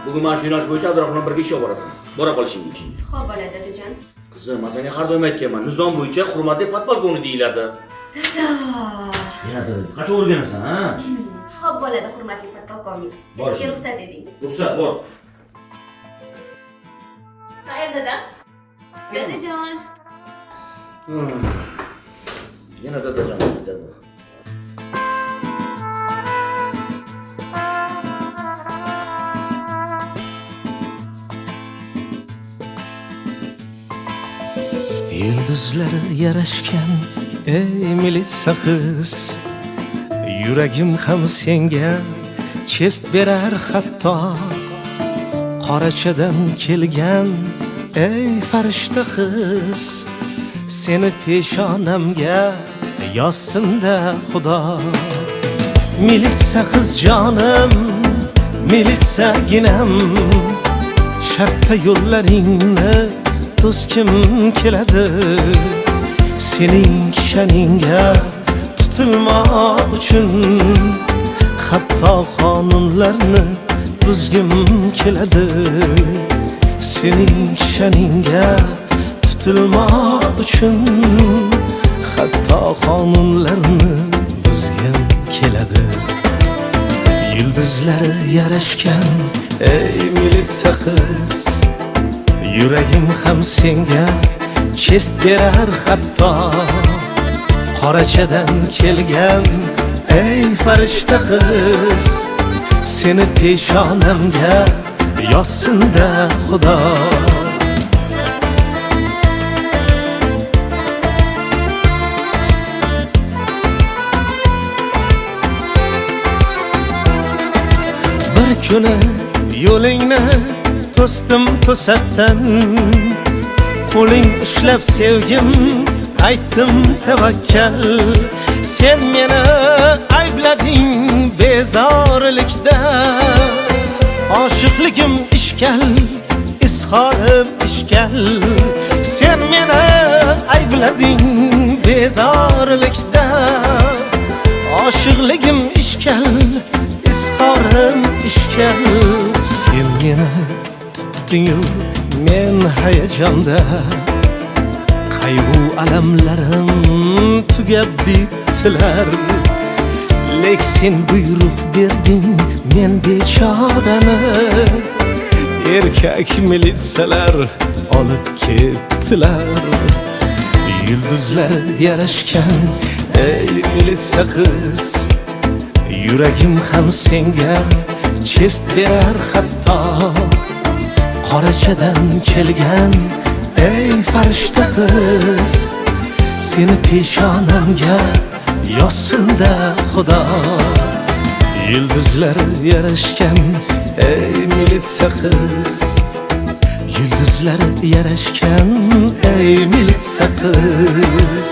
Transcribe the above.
Bugun mana shu yo'nalish bo'yicha Abdurahmon bilan birga ishga borasan. Bora qolishing uchun. Xo'p bo'ladi dadajon. Qizim, men senga har doim aytganman, nizom bo'yicha hurmatli podpolkovnik deyiladi. Dada. Yana qachon o'rganasan, ha? Xo'p bo'ladi hurmatli podpolkovnik. Kechga ruxsat eding. Ruxsat bor. Xayr dada. Dadajon. Yana dadajon aytadi. Yulduzlar yarashgan ey militsa qiz, yuragim ham senga chest berar hatto. Qorachadan kelgan ey farishta qiz, seni peshonamga yozsin-da Xudo. Militsa qiz jonim, militsa ginam, shartta yo'llaringni to'skim keladi. Sening kishaningga tutilmoq uchun hatto qonunlarni buzgim keladi. Sening kishaningga tutilmoq uchun hatto qonunlarni buzgim keladi. Yulduzlar yarashgan ey militsa qiz, yuragim ham senga chest berar hatto. Qorachadan kelgan ey farishta qiz, seni peshonamga yozsin-da Xudo. Bir kuni yo'lingni to'sdim to'satdan, qo'ling ushlab sevgim aytdim tavakkal. Sen meni ayblading bezorlikda, oshiqligim ishkal, izhorim ishkal. Sen meni ayblading bezorlikda, oshiqligim ishkal, izhorim ishkal. Sen meni tutding-u men hayajonda, qayg'u alamlarim tugab bitdilar. Lek sen buyruq berding men bechorani, erkak militsalar olib ketdilar. Yulduzlar yarashgan ey militsa qiz, yuragim ham senga chest berar hatto. Qorachadan kelgan ey farishta qiz, seni peshonamga yozsin-da Xudo. Yulduzlar yarashgan ey militsa qiz, yulduzlar yarashgan ey militsa qiz.